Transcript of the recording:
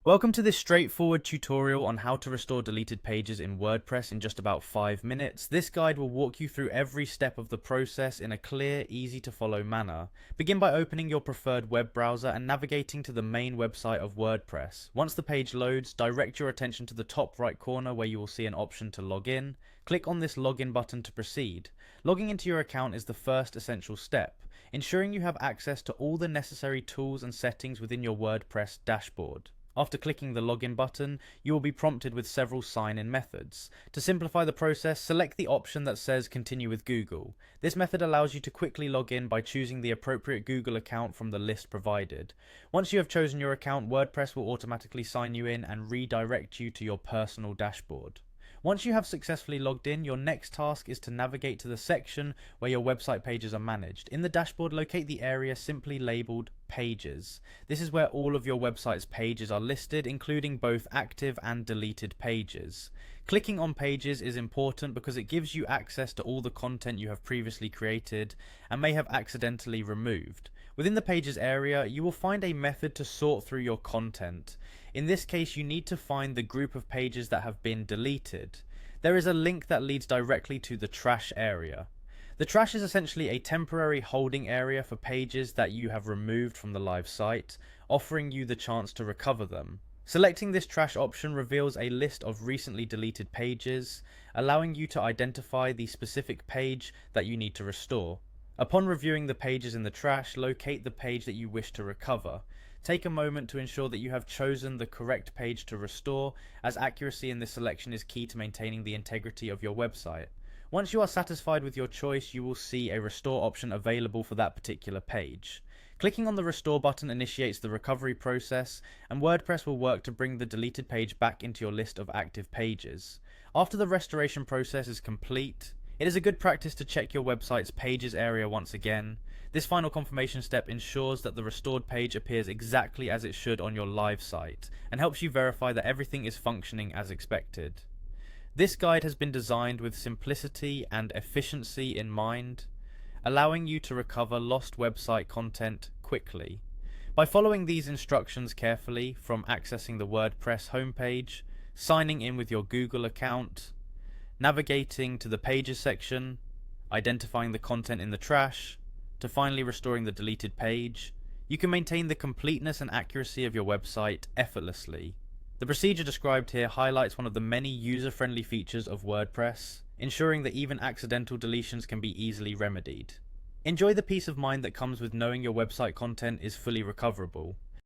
Welcome to this straightforward tutorial on how to restore deleted pages in WordPress in just about 5 minutes. This guide will walk you through every step of the process in a clear, easy to follow manner. Begin by opening your preferred web browser and navigating to the main website of WordPress. Once the page loads, direct your attention to the top right corner where you will see an option to log in. Click on this login button to proceed. Logging into your account is the first essential step, ensuring you have access to all the necessary tools and settings within your WordPress dashboard. After clicking the login button, you will be prompted with several sign-in methods. To simplify the process, select the option that says Continue with Google. This method allows you to quickly log in by choosing the appropriate Google account from the list provided. Once you have chosen your account, WordPress will automatically sign you in and redirect you to your personal dashboard. Once you have successfully logged in, your next task is to navigate to the section where your website pages are managed. In the dashboard, locate the area simply labeled Pages. This is where all of your website's pages are listed, including both active and deleted pages. Clicking on Pages is important because it gives you access to all the content you have previously created and may have accidentally removed. Within the Pages area, you will find a method to sort through your content. In this case, you need to find the group of pages that have been deleted. There is a link that leads directly to the trash area. The trash is essentially a temporary holding area for pages that you have removed from the live site, offering you the chance to recover them. Selecting this trash option reveals a list of recently deleted pages, allowing you to identify the specific page that you need to restore. Upon reviewing the pages in the trash, locate the page that you wish to recover. Take a moment to ensure that you have chosen the correct page to restore, as accuracy in this selection is key to maintaining the integrity of your website. Once you are satisfied with your choice, you will see a restore option available for that particular page. Clicking on the restore button initiates the recovery process, and WordPress will work to bring the deleted page back into your list of active pages. After the restoration process is complete, it is a good practice to check your website's pages area once again. This final confirmation step ensures that the restored page appears exactly as it should on your live site and helps you verify that everything is functioning as expected. This guide has been designed with simplicity and efficiency in mind, allowing you to recover lost website content quickly. By following these instructions carefully, from accessing the WordPress homepage, signing in with your Google account, navigating to the Pages section, identifying the content in the trash, to finally restoring the deleted page, you can maintain the completeness and accuracy of your website effortlessly. The procedure described here highlights one of the many user-friendly features of WordPress, ensuring that even accidental deletions can be easily remedied. Enjoy the peace of mind that comes with knowing your website content is fully recoverable.